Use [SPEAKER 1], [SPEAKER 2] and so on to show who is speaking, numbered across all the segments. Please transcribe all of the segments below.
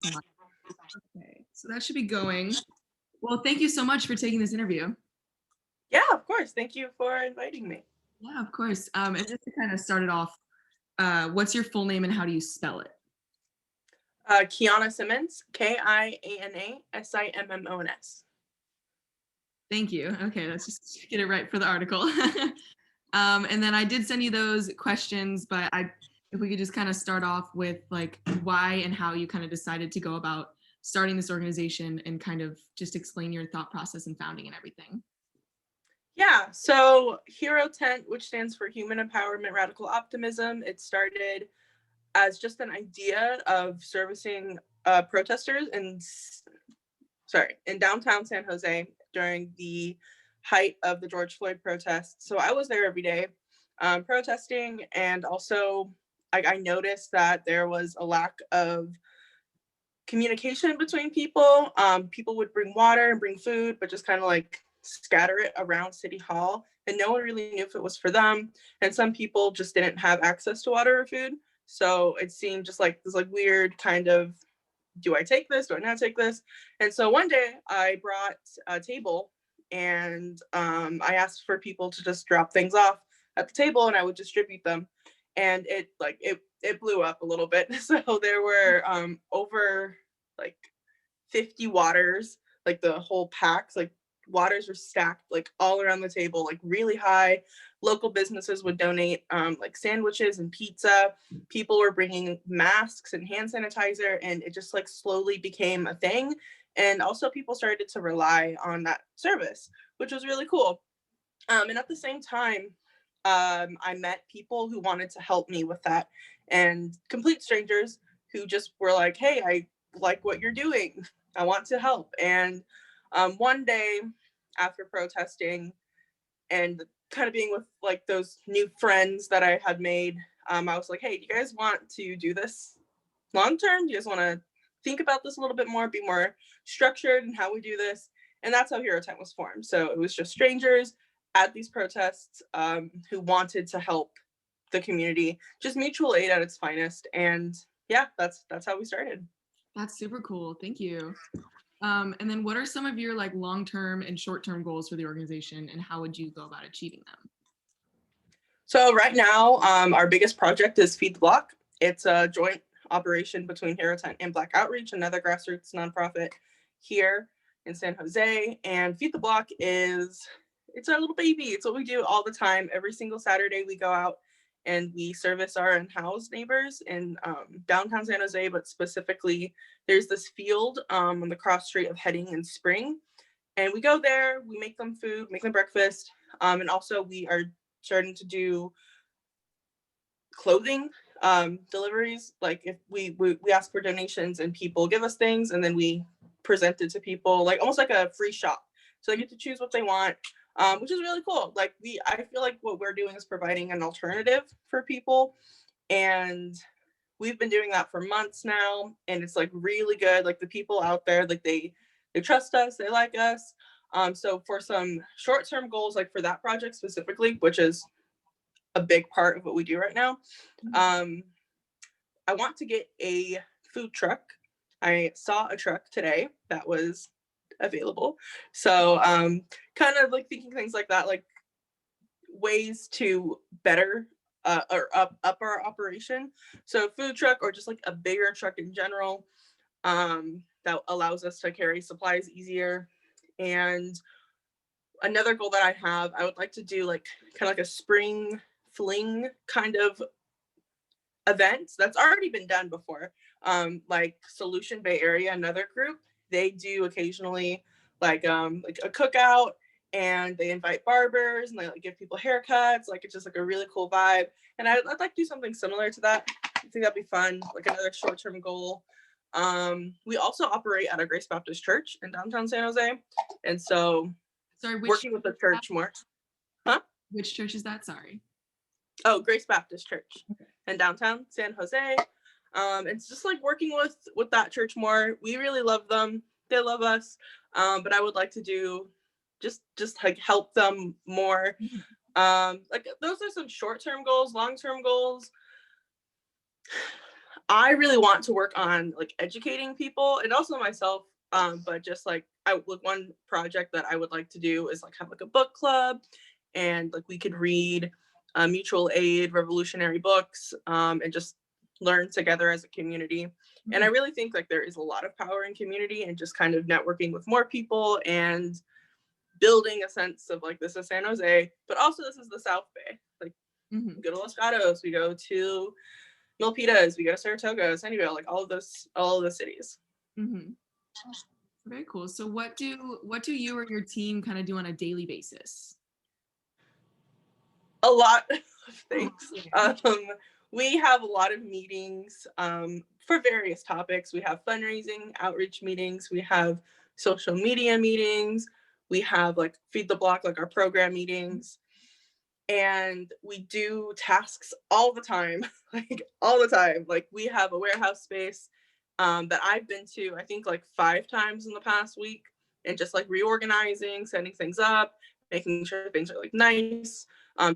[SPEAKER 1] Okay, so that should be going. Well, thank you so much for taking this interview.
[SPEAKER 2] Yeah, of course. Thank you for inviting me.
[SPEAKER 1] Yeah, of course. And just to kind of start it off, what's your full name and how do you spell it?
[SPEAKER 2] Kiana Simmons, Kiana Simmons.
[SPEAKER 1] Thank you. Okay, let's just get it right for the article. And then I did send you those questions, but if we could just kind of start off with like why and how you kind of decided to go about starting this organization and kind of just explain your thought process and founding and everything.
[SPEAKER 2] Yeah, so Hero Tent, which stands for Human Empowerment Radical Optimism, it started as just an idea of servicing protesters in downtown San Jose during the height of the George Floyd protests. So I was there every day protesting, and also I noticed that there was a lack of communication between people. People would bring water and bring food, but just kind of like scatter it around City Hall, and no one really knew if it was for them. And some people just didn't have access to water or food. So it seemed just like this like weird kind of, do I take this? Do I not take this? And so one day I brought a table, and I asked for people to just drop things off at the table, and I would distribute them. And it blew up a little bit. So there were over like 50 waters, like the whole packs, like waters were stacked like all around the table, like really high. Local businesses would donate like sandwiches and pizza. People were bringing masks and hand sanitizer, and it just like slowly became a thing. And also people started to rely on that service, which was really cool. And at the same time, I met people who wanted to help me with that, and complete strangers who just were like, hey, I like what you're doing. I want to help. And one day after protesting and kind of being with like those new friends that I had made, I was like, hey, do you guys want to do this long term? Do you guys want to think about this a little bit more, be more structured in how we do this? And that's how Hero Tent was formed. So it was just strangers at these protests who wanted to help the community, just mutual aid at its finest. And yeah, that's how we started.
[SPEAKER 1] That's super cool. Thank you. And then what are some of your like long-term and short-term goals for the organization and how would you go about achieving them?
[SPEAKER 2] So right now, our biggest project is Feed the Block. It's a joint operation between Hero Tent and Black Outreach, another grassroots nonprofit here in San Jose. And Feed the Block it's our little baby. It's what we do all the time. Every single Saturday we go out and we service our unhoused neighbors in downtown San Jose, but specifically there's this field on the cross street of Heading and Spring. And we go there, we make them food, make them breakfast. And also we are starting to do clothing deliveries. Like if we ask for donations and people give us things, and then we present it to people, like almost like a free shop. So they get to choose what they want, which is really cool. Like I feel like what we're doing is providing an alternative for people, and we've been doing that for months now, and it's like really good. Like the people out there, like they trust us, they like us. So for some short-term goals, like for that project specifically, which is a big part of what we do right now, I want to get a food truck. I saw a truck today that was available. So kind of like thinking things like that, like ways to better or up our operation. So food truck, or just like a bigger truck in general, that allows us to carry supplies easier. And another goal that I have, I would like to do like kind of like a spring fling kind of event that's already been done before. Like Solution Bay Area, another group, they do occasionally like a cookout, and they invite barbers and they like give people haircuts. Like it's just like a really cool vibe. And I'd like to do something similar to that. I think that'd be fun, like another short-term goal. We also operate at a Grace Baptist Church in downtown San Jose. And so
[SPEAKER 1] Sorry,
[SPEAKER 2] working with the church more. Huh?
[SPEAKER 1] Which church is that? Sorry.
[SPEAKER 2] Oh, Grace Baptist Church in downtown San Jose. It's just like working with that church more. We really love them. They love us. But I would like to do just like help them more. Like those are some short-term goals. Long-term goals, I really want to work on like educating people and also myself. But just like one project that I would like to do is like have like a book club, and like we could read mutual aid revolutionary books, and just learn together as a community. And I really think like there is a lot of power in community and just kind of networking with more people and building a sense of like, this is San Jose, but also this is the South Bay. Like we go to Los Gatos, we go to Milpitas, we go to Saratoga, Sunnyvale, like all of those cities.
[SPEAKER 1] Very cool. So what do you or your team kind of do on a daily basis?
[SPEAKER 2] A lot of things. We have a lot of meetings for various topics. We have fundraising, outreach meetings. We have social media meetings. We have like Feed the Block, like our program meetings. And we do tasks all the time, like all the time. Like we have a warehouse space that I've been to, I think like 5 times in the past week, and just like reorganizing, setting things up, making sure things are like nice,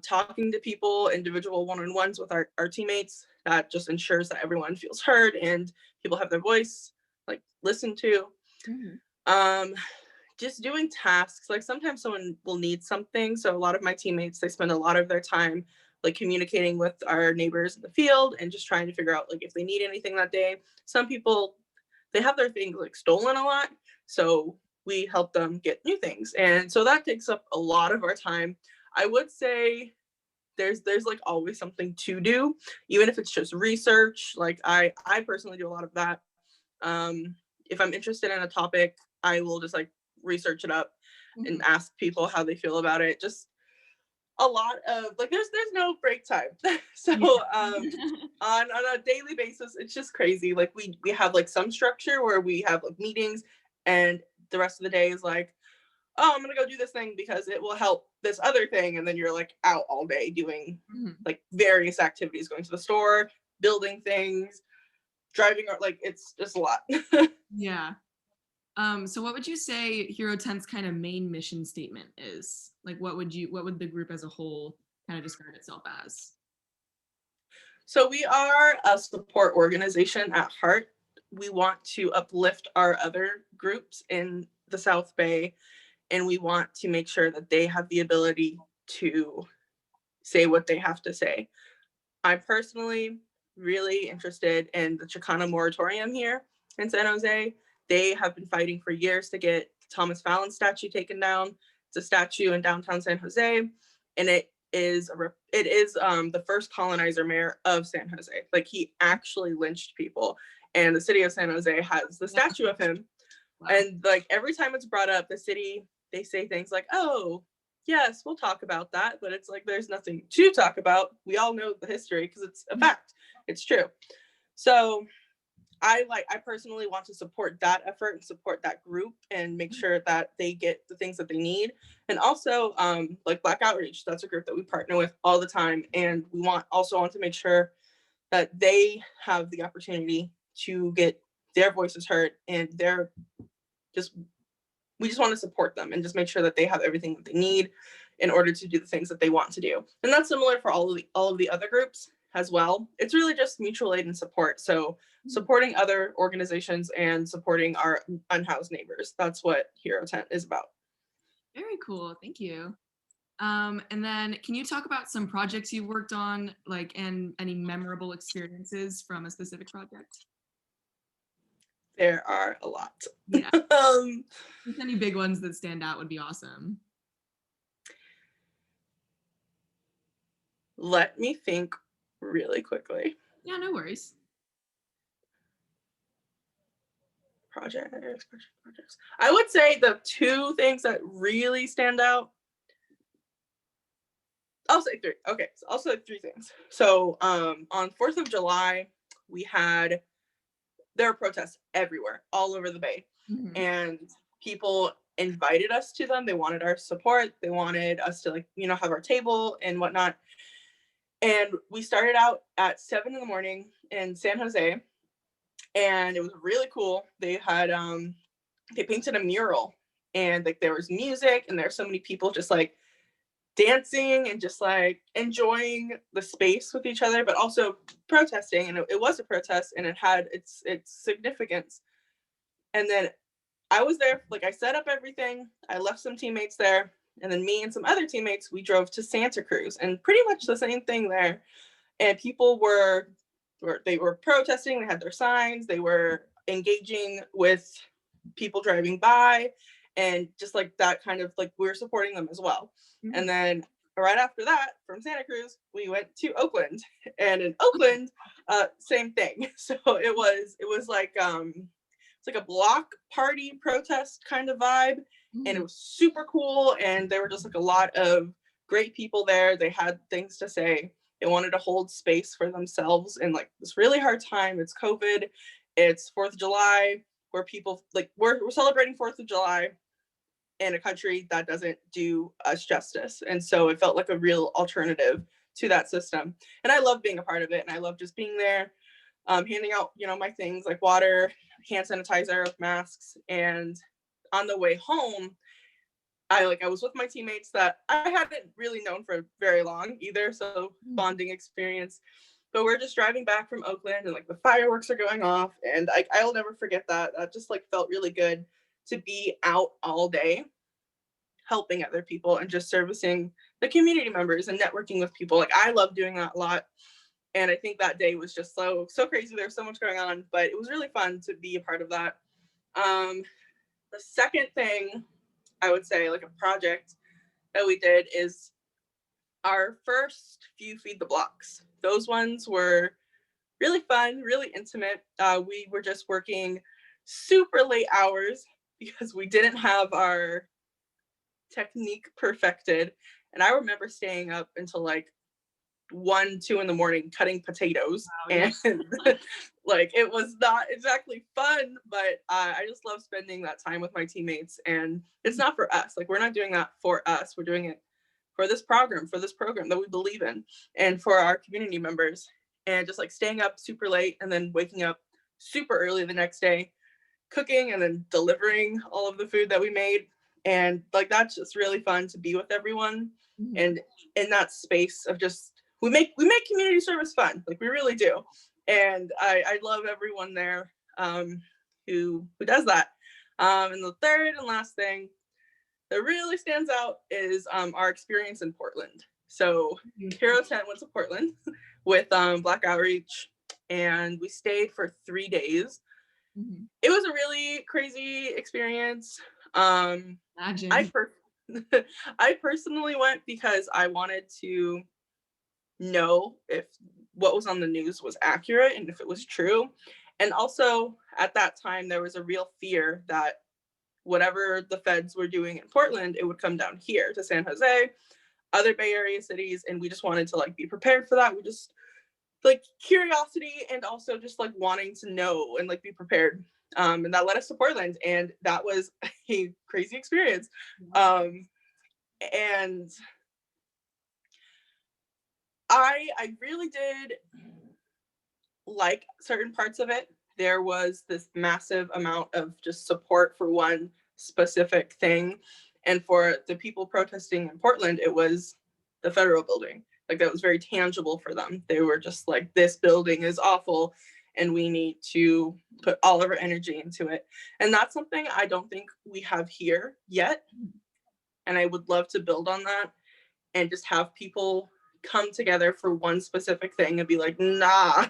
[SPEAKER 2] talking to people, individual one-on-ones with our teammates. That just ensures that everyone feels heard and people have their voice like listened to. Just doing tasks, like sometimes someone will need something. So a lot of my teammates, they spend a lot of their time like communicating with our neighbors in the field and just trying to figure out like if they need anything that day. Some people, they have their things like stolen a lot, so we help them get new things, and so that takes up a lot of our time. I would say there's like always something to do, even if it's just research. Like I personally do a lot of that. If I'm interested in a topic, I will just like research it up and ask people how they feel about it. Just a lot of like there's no break time. So on a daily basis, it's just crazy. Like we have like some structure where we have like meetings, and the rest of the day is like, oh, I'm gonna go do this thing because it will help this other thing, and then you're like out all day doing like various activities, going to the store, building things, driving, or like it's just a lot.
[SPEAKER 1] Yeah. So what would you say Hero 10's kind of main mission statement is? Like what would the group as a whole kind of describe itself as?
[SPEAKER 2] So we are a support organization at heart. We want to uplift our other groups in the South Bay, and we want to make sure that they have the ability to say what they have to say. I'm personally really interested in the Chicana moratorium here in San Jose. They have been fighting for years to get the Thomas Fallon statue taken down. It's a statue in downtown San Jose, and it is the first colonizer mayor of San Jose. Like he actually lynched people, and the city of San Jose has the statue of him. Wow. And like every time it's brought up, the city, they say things like, "Oh, yes, we'll talk about that," but it's like there's nothing to talk about. We all know the history because it's a fact. It's true. So I personally want to support that effort and support that group and make sure that they get the things that they need. And also like Black Outreach, that's a group that we partner with all the time, and we also want to make sure that they have the opportunity to get their voices heard, and we just want to support them and just make sure that they have everything that they need in order to do the things that they want to do. And that's similar for all of the other groups as well. It's really just mutual aid and support. So supporting other organizations and supporting our unhoused neighbors. That's what Hero 10 is about.
[SPEAKER 1] Very cool. Thank you. And then can you talk about some projects you worked on, like, and any memorable experiences from a specific project?
[SPEAKER 2] There are a lot.
[SPEAKER 1] Yeah. Just any big ones that stand out would be awesome.
[SPEAKER 2] Let me think really quickly.
[SPEAKER 1] Yeah, no worries.
[SPEAKER 2] Projects. I would say the 2 things that really stand out. I'll say 3. Okay, so I'll say 3 things. So on 4th of July, there were protests everywhere, all over the Bay. And people invited us to them. They wanted our support. They wanted us to have our table and whatnot. And we started out at 7 in the morning in San Jose, and it was really cool. They had they painted a mural, and like there was music, and there were so many people just like dancing and just like enjoying the space with each other, but also protesting. And it was a protest and it had its significance. And then I was there, like I set up everything. I left some teammates there. And then me and some other teammates, we drove to Santa Cruz, and pretty much the same thing there. And people were protesting, they had their signs, they were engaging with people driving by, and just like that kind of like we were supporting them as well. Mm-hmm. And then right after that, from Santa Cruz, we went to Oakland, and in Oakland, same thing. So it was like it's like a block party protest kind of vibe, and it was super cool. And there were just like a lot of great people there. They had things to say. They wanted to hold space for themselves in like this really hard time. It's COVID. It's 4th of July, where people like we're celebrating 4th of July in a country that doesn't do us justice. And so it felt like a real alternative to that system. And I love being a part of it. And I love just being there, handing out, my things like water, hand sanitizer, masks. And on the way home, I was with my teammates that I hadn't really known for very long either. So bonding experience. But we're just driving back from Oakland, and like the fireworks are going off. And I'll never forget that. That just like felt really good to be out all day helping other people and just servicing the community members and networking with people. Like I love doing that a lot. And I think that day was just so crazy. There's so much going on, but it was really fun to be a part of that. The second thing I would say, like a project that we did, is our first few Feed the Blocks. Those ones were really fun, really intimate. We were just working super late hours because we didn't have our technique perfected. And I remember staying up until like 1, 2 in the morning cutting potatoes. Wow, and like it was not exactly fun, but I just love spending that time with my teammates. And it's not for us. Like we're not doing that for us. We're doing it for this program that we believe in, and for our community members. And just like staying up super late and then waking up super early the next day, cooking and then delivering all of the food that we made. And like that's just really fun to be with everyone. Mm-hmm. And in that space of just we make community service fun. Like we really do. And I love everyone there who does that. And the third and last thing that really stands out is our experience in Portland. So Hero 10 went to Portland with Black Outreach, and we stayed for 3 days. Mm-hmm. It was a really crazy experience.
[SPEAKER 1] Imagine.
[SPEAKER 2] I personally went because I wanted to know if what was on the news was accurate and if it was true. And also at that time, there was a real fear that whatever the feds were doing in Portland, it would come down here to San Jose, other Bay Area cities. And we just wanted to like be prepared for that. We just like curiosity, and also just like wanting to know and like be prepared. And that led us to Portland, and that was a crazy experience. And I really did like certain parts of it. There was this massive amount of just support for one specific thing. And for the people protesting in Portland, it was the federal building. Like that was very tangible for them. They were just like, this building is awful and we need to put all of our energy into it. And that's something I don't think we have here yet. And I would love to build on that and just have people come together for one specific thing and be like, nah,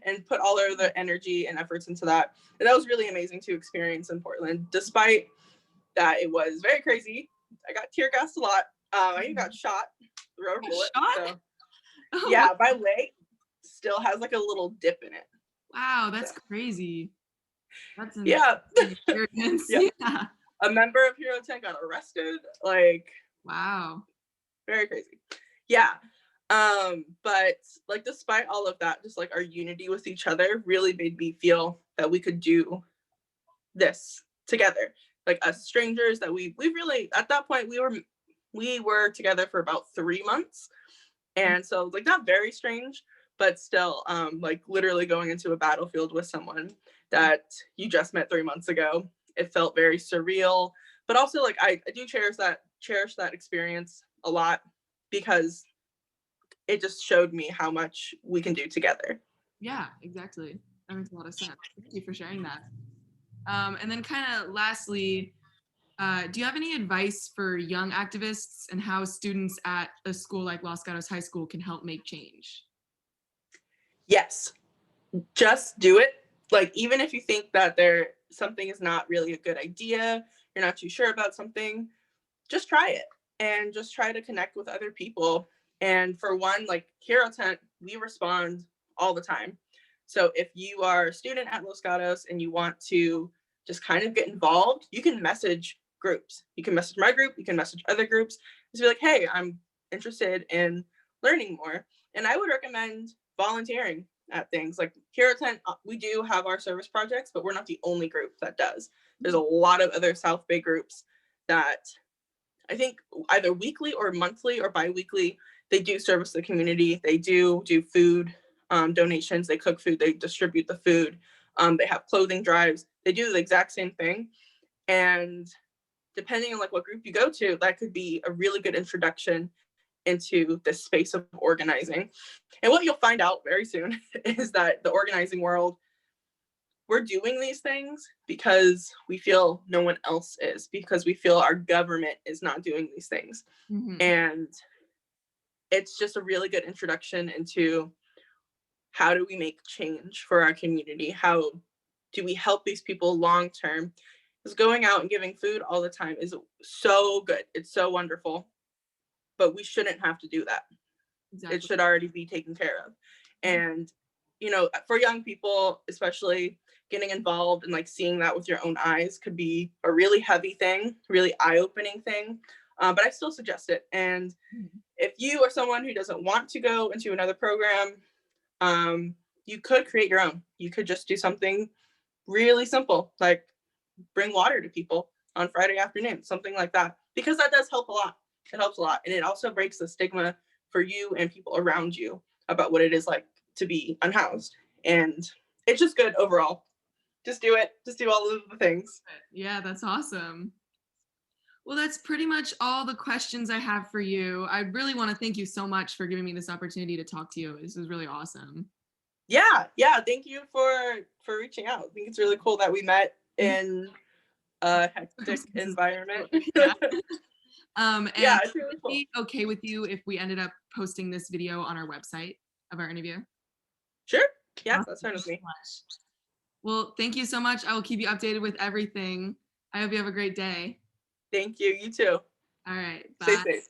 [SPEAKER 2] and put all of their energy and efforts into that. And that was really amazing to experience in Portland, despite that it was very crazy. I got tear gassed a lot. I even got shot, rubber bullet. So, yeah, wow. My leg still has like a little dip in it.
[SPEAKER 1] Wow, that's crazy. That's an
[SPEAKER 2] experience. Yeah. A member of Hero 10 got arrested. Like,
[SPEAKER 1] wow.
[SPEAKER 2] Very crazy. Yeah. But like despite all of that, just like our unity with each other really made me feel that we could do this together. Like us strangers that we really, at that point we were together for about 3 months. And so like not very strange, but still like literally going into a battlefield with someone that you just met 3 months ago. It felt very surreal, but also like I do cherish that experience a lot. because it just showed me how much we can do together.
[SPEAKER 1] Yeah, exactly. That makes a lot of sense. Thank you for sharing that. And then kind of lastly, do you have any advice for young activists and how students at a school like Los Gatos High School can help make change?
[SPEAKER 2] Yes, just do it. Like, even if you think that something is not really a good idea, you're not too sure about something, just try it and just try to connect with other people. And for one, like Hero Tent, we respond all the time. So if you are a student at Los Gatos and you want to just kind of get involved, you can message groups. You can message my group, you can message other groups. Just be like, hey, I'm interested in learning more. And I would recommend volunteering at things like Hero Tent. We do have our service projects, but we're not the only group that does. There's a lot of other South Bay groups that I think either weekly or monthly or bi-weekly, they do service the community. They do food donations. They cook food. They distribute the food. They have clothing drives. They do the exact same thing. And depending on like what group you go to, that could be a really good introduction into the space of organizing. And what you'll find out very soon is that the organizing world, we're doing these things because we feel no one else is, because we feel our government is not doing these things.
[SPEAKER 1] Mm-hmm.
[SPEAKER 2] And it's just a really good introduction into how do we make change for our community? How do we help these people long term? Because going out and giving food all the time is so good. It's so wonderful. But we shouldn't have to do that.
[SPEAKER 1] Exactly.
[SPEAKER 2] It should already be taken care of. And, for young people, especially, getting involved and like seeing that with your own eyes could be a really heavy thing, really eye-opening thing. But I still suggest it. And if you are someone who doesn't want to go into another program, you could create your own. You could just do something really simple, like bring water to people on Friday afternoon, something like that, because that does help a lot. It helps a lot. And it also breaks the stigma for you and people around you about what it is like to be unhoused. And it's just good overall. Just do it. Just do all of the things.
[SPEAKER 1] Yeah, that's awesome. Well, that's pretty much all the questions I have for you. I really want to thank you so much for giving me this opportunity to talk to you. This was really awesome.
[SPEAKER 2] Yeah. Thank you for reaching out. I think it's really cool that we met in a hectic environment.
[SPEAKER 1] Yeah. And
[SPEAKER 2] yeah, it's really
[SPEAKER 1] would
[SPEAKER 2] cool.
[SPEAKER 1] it be okay with you if we ended up posting this video on our website of our interview?
[SPEAKER 2] Sure. Yeah,
[SPEAKER 1] Awesome.
[SPEAKER 2] that's fine with me.
[SPEAKER 1] Well, thank you so much. I will keep you updated with everything. I hope you have a great day.
[SPEAKER 2] Thank you. You too.
[SPEAKER 1] All right. Bye.
[SPEAKER 2] Stay safe.